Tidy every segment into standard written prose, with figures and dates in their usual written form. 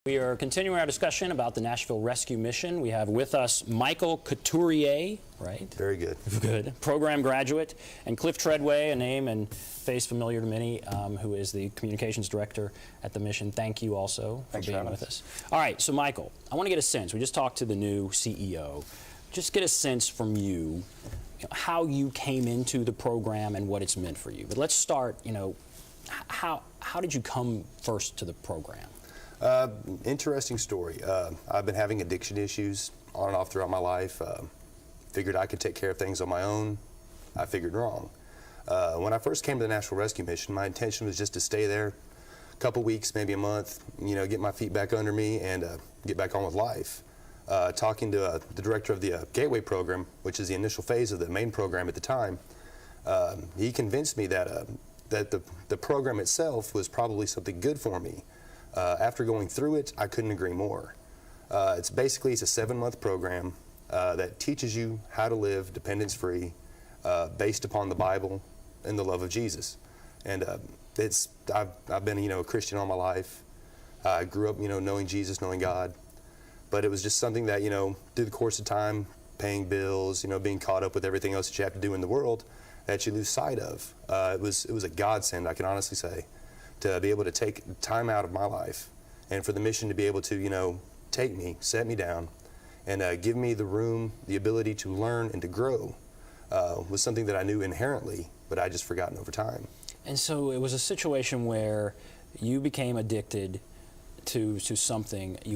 We are continuing our discussion about the Nashville Rescue Mission. We have with us Michael Couturier, right? Very good. Good. Program graduate, and Cliff Treadway, a name and face familiar to many, who is the communications director at the mission. Thank you also for being with us. All right, so Michael, I want to get a sense. We just talked to the new CEO. Just get a sense from you, how you came into the program and what it's meant for you. But let's start, how did you come first to the program? Interesting story. I've been having addiction issues on and off throughout my life. Figured I could take care of things on my own. I figured wrong. When I first came to the Nashville Rescue Mission, my intention was just to stay there a couple weeks, maybe a month, get my feet back under me and get back on with life. Talking to the director of the Gateway program, which is the initial phase of the main program at the time, he convinced me that the program itself was probably something good for me. After going through it, I couldn't agree more. It's a 7-month program that teaches you how to live dependence-free, based upon the Bible and the love of Jesus. And I've been a Christian all my life. I grew up knowing Jesus, knowing God. But it was just something that through the course of time, paying bills, being caught up with everything else that you have to do in the world, that you lose sight of. It was a godsend, I can honestly say, to be able to take time out of my life and for the mission to be able to, take me, set me down, and give me the room, the ability to learn and to grow was something that I knew inherently, but I just forgotten over time. And so it was a situation where you became addicted to something. Did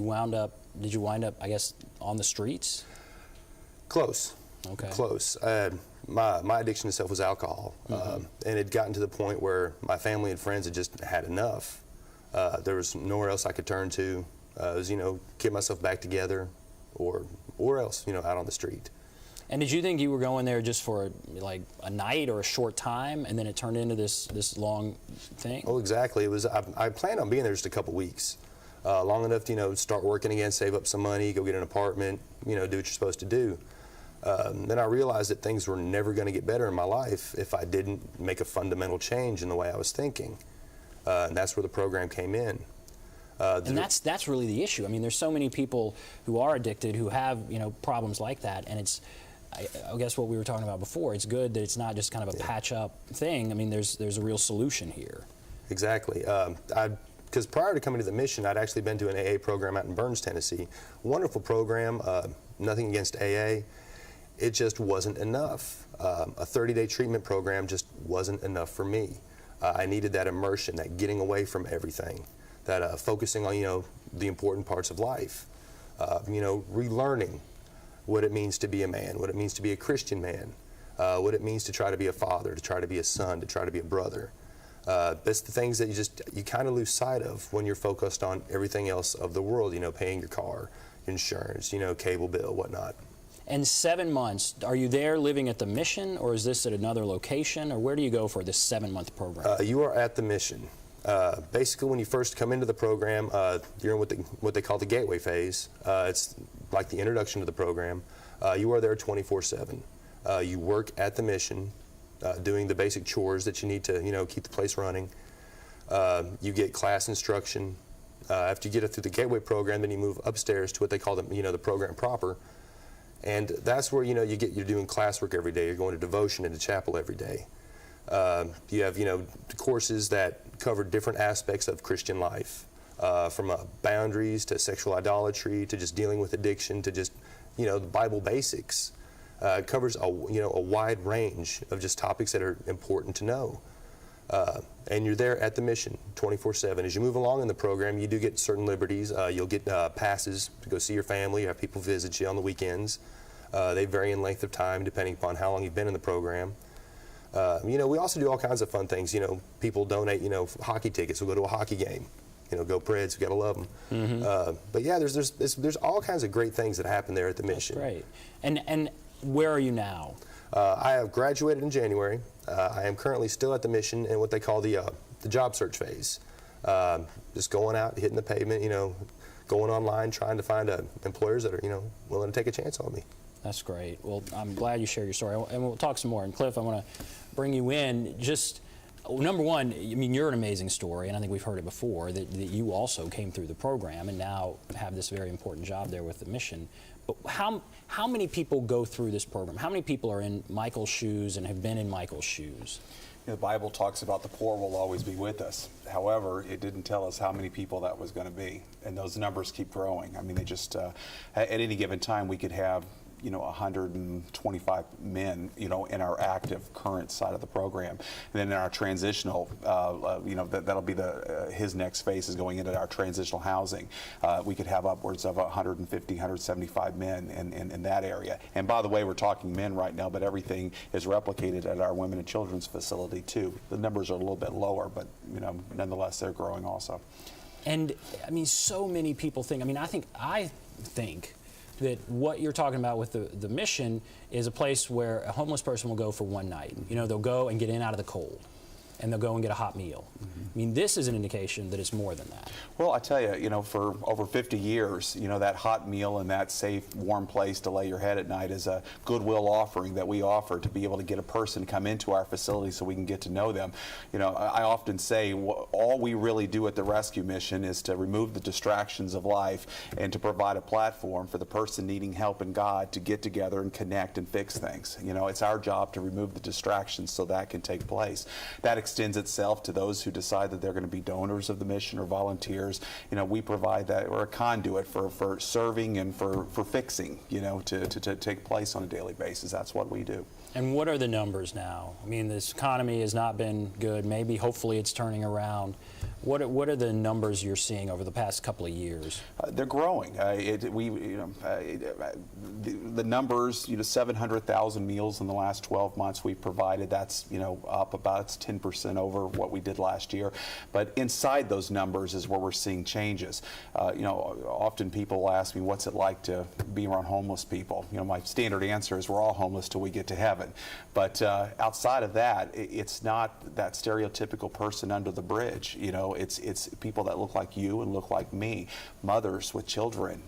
you wind up, I guess, on the streets? Close. Okay. Close. My addiction itself was alcohol, and it had gotten to the point where my family and friends had just had enough. There was nowhere else I could turn to. It was, get myself back together, or else, out on the street. And did you think you were going there just for like a night or a short time, and then it turned into this long thing? Oh, exactly. It was. I planned on being there just a couple weeks, long enough to start working again, save up some money, go get an apartment, do what you're supposed to do. Then I realized that things were never going to get better in my life if I didn't make a fundamental change in the way I was thinking. And that's where the program came in. And that's really the issue. I mean, there's so many people who are addicted who have problems like that, and it's, I guess what we were talking about before, it's good that it's not just kind of a patch-up thing. I mean, there's a real solution here. Exactly. Because prior to coming to the mission, I'd actually been to an AA program out in Burns, Tennessee. Wonderful program, nothing against AA. It just wasn't enough. A 30-day treatment program just wasn't enough for me. I needed that immersion, that getting away from everything, that focusing on the important parts of life, relearning what it means to be a man, what it means to be a Christian man, what it means to try to be a father, to try to be a son, to try to be a brother. That's the things that you kind of lose sight of when you're focused on everything else of the world, paying your car, insurance, cable bill, whatnot. And 7 months, are you there living at the mission, or is this at another location, or where do you go for this 7-month program? You are at the mission. Basically, when you first come into the program, you're in what they call the gateway phase. It's like the introduction to the program. You are there 24/7. You work at the mission, doing the basic chores that you need to, keep the place running. You get class instruction. After you get it through the gateway program, then you move upstairs to what they call the program proper. And that's where, you're doing classwork every day. You're going to devotion and to chapel every day. You have, courses that cover different aspects of Christian life, from boundaries to sexual idolatry to just dealing with addiction to just, the Bible basics. It covers a wide range of just topics that are important to know. And you're there at the mission 24/7. As you move along in the program, you do get certain liberties. You'll get passes to go see your family. You have people visit you on the weekends. They vary in length of time depending upon how long you've been in the program. We also do all kinds of fun things. People donate, hockey tickets. We'll go to a hockey game. Go Preds. We gotta love them. But yeah, there's all kinds of great things that happen there at the mission. That's great. And where are you now? I have graduated in January. I am currently still at the mission in what they call the job search phase. Just going out, hitting the pavement, going online, trying to find employers that are, willing to take a chance on me. That's great. Well, I'm glad you shared your story, and we'll talk some more. And Cliff, I want to bring you in. Just Well, number one, I mean, you're an amazing story, and I think we've heard it before, that you also came through the program and now have this very important job there with the mission. But how many people go through this program? How many people are in Michael's shoes and have been in Michael's shoes? The Bible talks about the poor will always be with us. However, it didn't tell us how many people that was going to be. And those numbers keep growing. I mean, they just, at any given time, we could have 125 men, in our active current side of the program. And then in our transitional, that'll be his next phase is going into our transitional housing. We could have upwards of 150, 175 men in that area. And by the way, we're talking men right now, but everything is replicated at our women and children's facility too. The numbers are a little bit lower, but nonetheless, they're growing also. And I mean, so many people think, I think that what you're talking about with the mission is a place where a homeless person will go for one night. They'll go and get in out of the cold, and they'll go and get a hot meal. I mean, this is an indication that it's more than that. Well, I tell you, for over 50 years, that hot meal and that safe, warm place to lay your head at night is a goodwill offering that we offer to be able to get a person to come into our facility so we can get to know them. I often say all we really do at the rescue mission is to remove the distractions of life and to provide a platform for the person needing help in God to get together and connect and fix things. It's our job to remove the distractions so that can take place. That extends itself to those who decide that they're going to be donors of the mission or volunteers. We provide that, or a conduit for serving and for fixing, to take place on a daily basis. That's what we do. And what are the numbers now? I mean, this economy has not been good. Maybe, hopefully, it's turning around. What are the numbers you're seeing over the past couple of years? They're growing. The numbers, 700,000 meals in the last 12 months we've provided. That's, up about 10% over what we did last year. But inside those numbers is where we're seeing changes. Often people will ask me, what's it like to be around homeless people? My standard answer is we're all homeless till we get to heaven. But outside of that, it's not that stereotypical person under the bridge. It's people that look like you and look like me, mothers with children.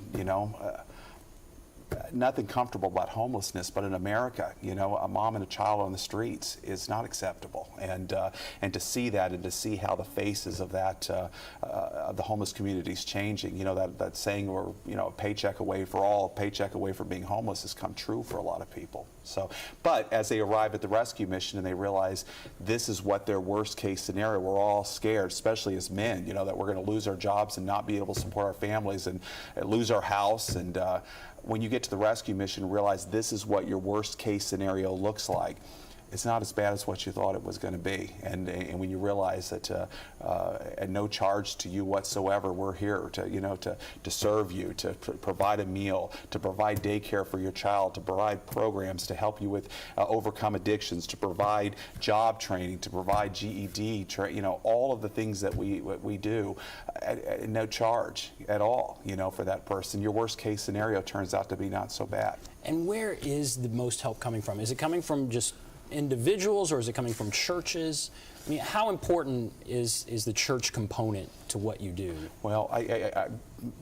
Nothing comfortable about homelessness, but in America, a mom and a child on the streets is not acceptable. And to see that, and to see how the faces of that the homeless community is changing, that saying we're a paycheck away for all, a paycheck away from being homeless has come true for a lot of people. So, but as they arrive at the rescue mission and they realize this is what their worst case scenario, we're all scared, especially as men, that we're going to lose our jobs and not be able to support our families and lose our house. And when you get to the rescue mission, realize this is what your worst case scenario looks like. It's not as bad as what you thought it was going to be. And when you realize that at no charge to you whatsoever, we're here to serve you, to provide a meal, to provide daycare for your child, to provide programs to help you with overcome addictions, to provide job training, to provide GED, all of the things that we do at no charge at all, for that person. Your worst case scenario turns out to be not so bad. And where is the most help coming from? Is it coming from just individuals, or is it coming from churches? I mean, how important is the church component to what you do? Well,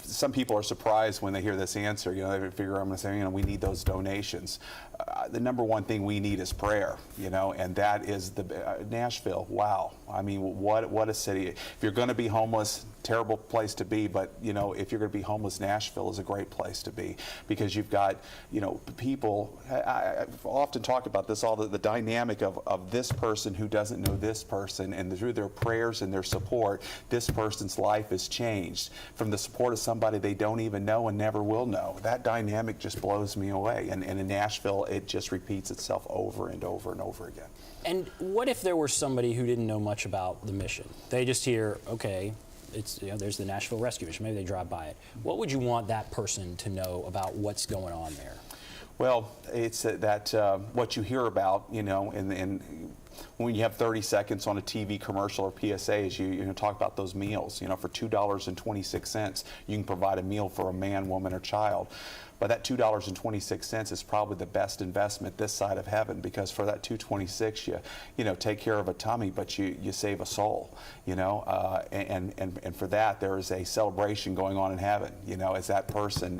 some people are surprised when they hear this answer. They figure I'm going to say, we need those donations. The number one thing we need is prayer, and that is the Nashville. Wow. I mean, what a city. If you're going to be homeless, terrible place to be, but if you're going to be homeless, Nashville is a great place to be, because you've got people. I've often talked about this, all the dynamic of this person who doesn't know this person, and through their prayers and their support, this person's life is changed from the support of somebody they don't even know and never will know. That dynamic just blows me away, and in Nashville it just repeats itself over and over and over again. And what if there were somebody who didn't know much about the mission? They just hear, okay, it's there's the Nashville Rescue Mission, maybe they drive by it. What would you want that person to know about what's going on there? Well, it's that what you hear about, and when you have 30 seconds on a TV commercial or PSA, is you talk about those meals. For $2.26, you can provide a meal for a man, woman, or child. But that $2.26 is probably the best investment this side of heaven, because for that $2.26, you take care of a tummy, but you save a soul. And for that there is a celebration going on in heaven. As that person,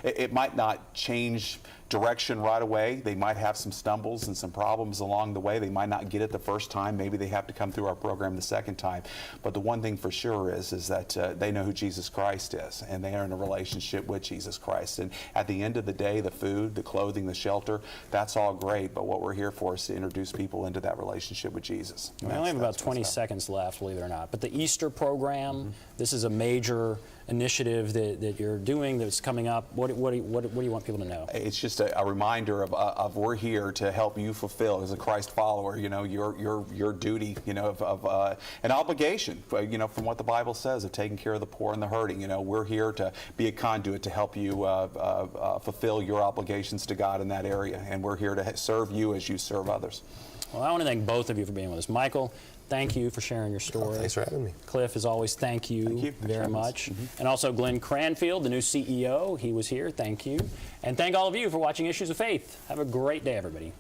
it might not change direction right away. They might have some stumbles and some problems along the way. They might not get it the first time. Maybe they have to come through our program the second time. But the one thing for sure is that they know who Jesus Christ is, and they are in a relationship with Jesus Christ. And at the end of the day, the food, the clothing, the shelter, that's all great. But what we're here for is to introduce people into that relationship with Jesus. We only have about 20 seconds left, believe it or not. But the Easter program, this is a major initiative that you're doing that's coming up. What do you want people to know? It's just a reminder of we're here to help you fulfill, as a Christ follower, your duty, of an obligation, from what the Bible says of taking care of the poor and the hurting. We're here to be a conduit to help you fulfill your obligations to God in that area, and we're here to serve you as you serve others. Well, I want to thank both of you for being with us. Michael, thank you for sharing your story. Thanks for having me. Cliff, as always, thank you very much. And also Glenn Cranfield, the new CEO, he was here. Thank you. And thank all of you for watching Issues of Faith. Have a great day, everybody.